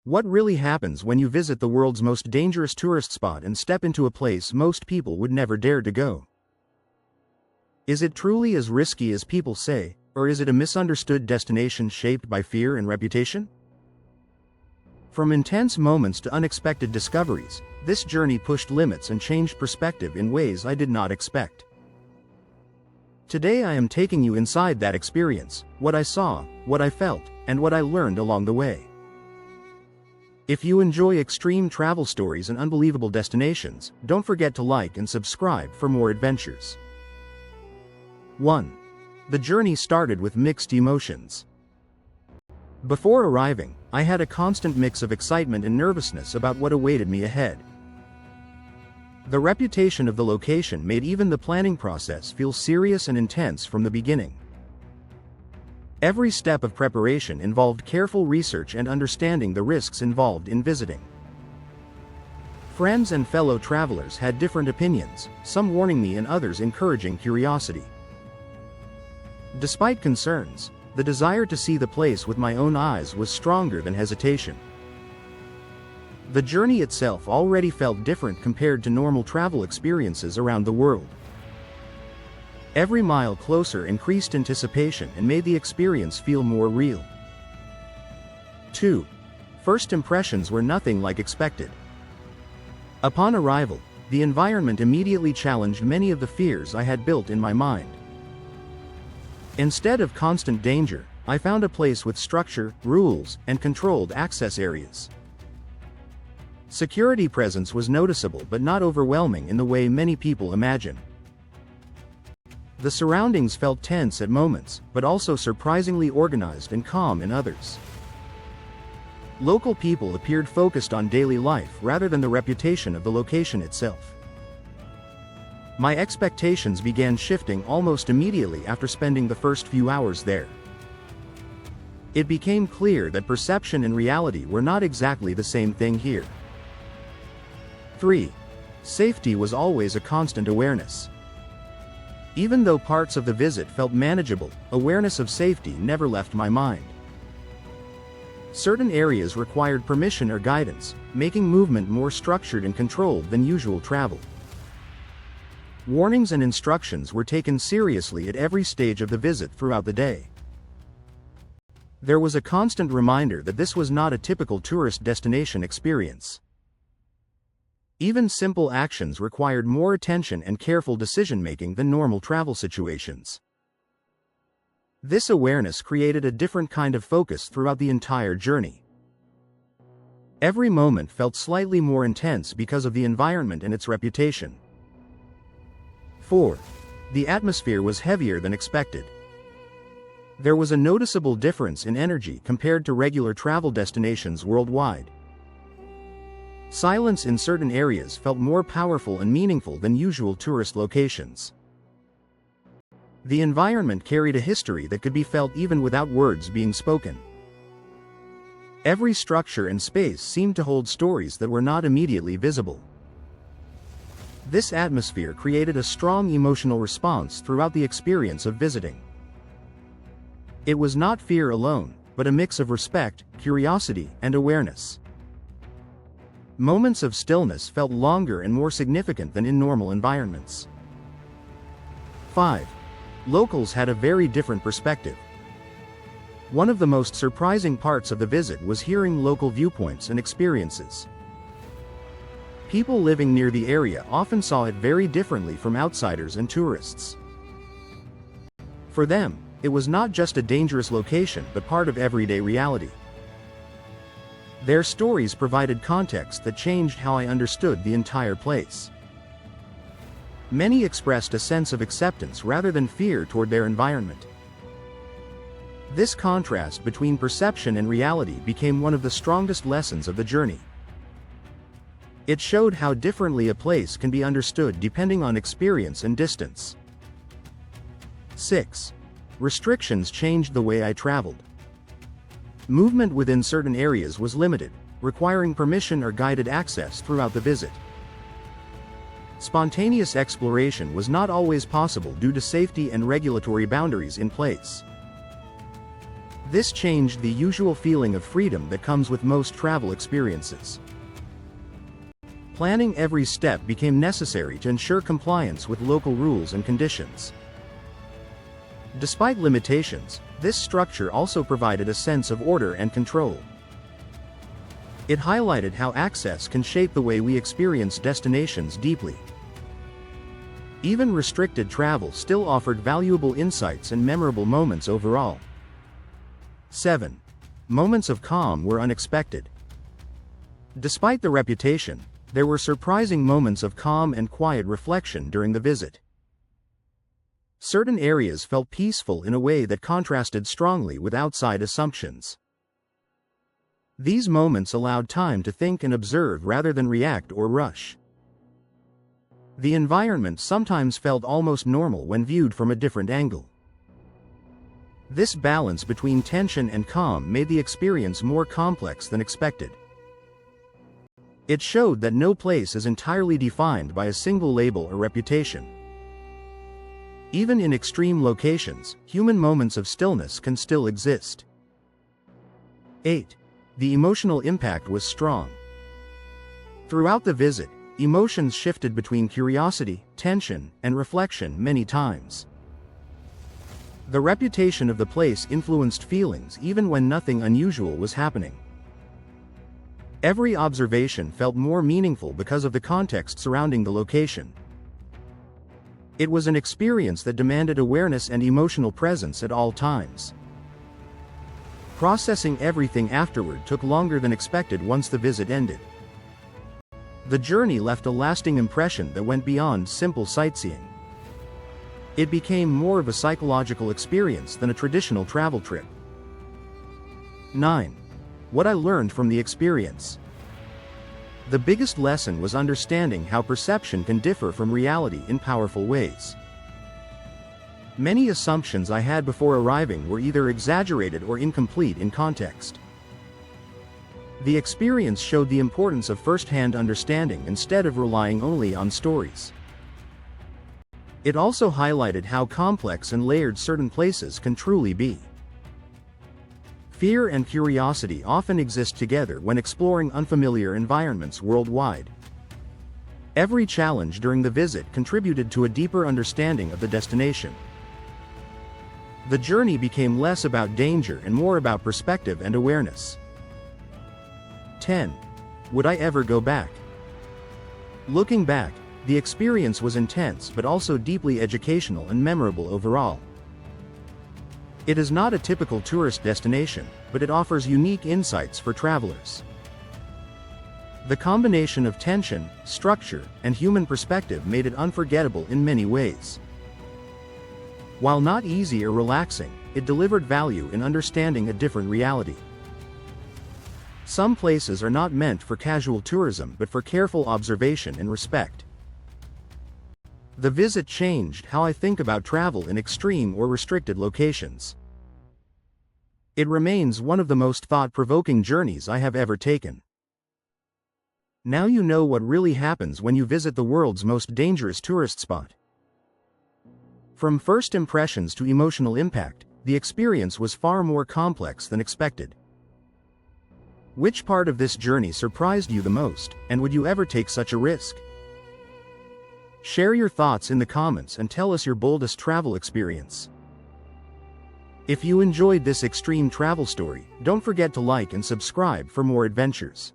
What really happens when you visit the world's most dangerous tourist spot and step into a place most people would never dare to go? Is it truly as risky as people say, or is it a misunderstood destination shaped by fear and reputation? From intense moments to unexpected discoveries, this journey pushed limits and changed perspective in ways I did not expect. Today I am taking you inside that experience, what I saw, what I felt, and what I learned along the way. If you enjoy extreme travel stories and unbelievable destinations, don't forget to like and subscribe for more adventures. 1. The journey started with mixed emotions. Before arriving, I had a constant mix of excitement and nervousness about what awaited me ahead. The reputation of the location made even the planning process feel serious and intense from the beginning. Every step of preparation involved careful research and understanding the risks involved in visiting. Friends and fellow travelers had different opinions, some warning me and others encouraging curiosity. Despite concerns, the desire to see the place with my own eyes was stronger than hesitation. The journey itself already felt different compared to normal travel experiences around the world. Every mile closer increased anticipation and made the experience feel more real. 2. First impressions were nothing like expected. Upon arrival, the environment immediately challenged many of the fears I had built in my mind. Instead of constant danger, I found a place with structure, rules, and controlled access areas. Security presence was noticeable but not overwhelming in the way many people imagine. The surroundings felt tense at moments, but also surprisingly organized and calm in others. Local people appeared focused on daily life rather than the reputation of the location itself. My expectations began shifting almost immediately after spending the first few hours there. It became clear that perception and reality were not exactly the same thing here. 3. Safety was always a constant awareness. Even though parts of the visit felt manageable, awareness of safety never left my mind. Certain areas required permission or guidance, making movement more structured and controlled than usual travel. Warnings and instructions were taken seriously at every stage of the visit throughout the day. There was a constant reminder that this was not a typical tourist destination experience. Even simple actions required more attention and careful decision-making than normal travel situations. This awareness created a different kind of focus throughout the entire journey. Every moment felt slightly more intense because of the environment and its reputation. 4. The atmosphere was heavier than expected. There was a noticeable difference in energy compared to regular travel destinations worldwide. Silence in certain areas felt more powerful and meaningful than usual tourist locations. The environment carried a history that could be felt even without words being spoken. Every structure and space seemed to hold stories that were not immediately visible. This atmosphere created a strong emotional response throughout the experience of visiting. It was not fear alone, but a mix of respect, curiosity, and awareness. Moments of stillness felt longer and more significant than in normal environments. 5. Locals had a very different perspective. One of the most surprising parts of the visit was hearing local viewpoints and experiences. People living near the area often saw it very differently from outsiders and tourists. For them, it was not just a dangerous location but part of everyday reality. Their stories provided context that changed how I understood the entire place. Many expressed a sense of acceptance rather than fear toward their environment. This contrast between perception and reality became one of the strongest lessons of the journey. It showed how differently a place can be understood depending on experience and distance. 6. Restrictions changed the way I traveled. Movement within certain areas was limited, requiring permission or guided access throughout the visit. Spontaneous exploration was not always possible due to safety and regulatory boundaries in place. This changed the usual feeling of freedom that comes with most travel experiences. Planning every step became necessary to ensure compliance with local rules and conditions. Despite limitations, this structure also provided a sense of order and control. It highlighted how access can shape the way we experience destinations deeply. Even restricted travel still offered valuable insights and memorable moments overall. 7. Moments of calm were unexpected. Despite the reputation, there were surprising moments of calm and quiet reflection during the visit. Certain areas felt peaceful in a way that contrasted strongly with outside assumptions. These moments allowed time to think and observe rather than react or rush. The environment sometimes felt almost normal when viewed from a different angle. This balance between tension and calm made the experience more complex than expected. It showed that no place is entirely defined by a single label or reputation. Even in extreme locations, human moments of stillness can still exist. 8. The emotional impact was strong. Throughout the visit, emotions shifted between curiosity, tension, and reflection many times. The reputation of the place influenced feelings even when nothing unusual was happening. Every observation felt more meaningful because of the context surrounding the location. It was an experience that demanded awareness and emotional presence at all times. Processing everything afterward took longer than expected once the visit ended. The journey left a lasting impression that went beyond simple sightseeing. It became more of a psychological experience than a traditional travel trip. 9. What I learned from the experience. The biggest lesson was understanding how perception can differ from reality in powerful ways. Many assumptions I had before arriving were either exaggerated or incomplete in context. The experience showed the importance of first-hand understanding instead of relying only on stories. It also highlighted how complex and layered certain places can truly be. Fear and curiosity often exist together when exploring unfamiliar environments worldwide. Every challenge during the visit contributed to a deeper understanding of the destination. The journey became less about danger and more about perspective and awareness. 10. Would I ever go back? Looking back, the experience was intense but also deeply educational and memorable overall. It is not a typical tourist destination, but it offers unique insights for travelers. The combination of tension, structure, and human perspective made it unforgettable in many ways. While not easy or relaxing, it delivered value in understanding a different reality. Some places are not meant for casual tourism but for careful observation and respect. The visit changed how I think about travel in extreme or restricted locations. It remains one of the most thought-provoking journeys I have ever taken. Now you know what really happens when you visit the world's most dangerous tourist spot. From first impressions to emotional impact, the experience was far more complex than expected. Which part of this journey surprised you the most, and would you ever take such a risk? Share your thoughts in the comments and tell us your boldest travel experience. If you enjoyed this extreme travel story, don't forget to like and subscribe for more adventures.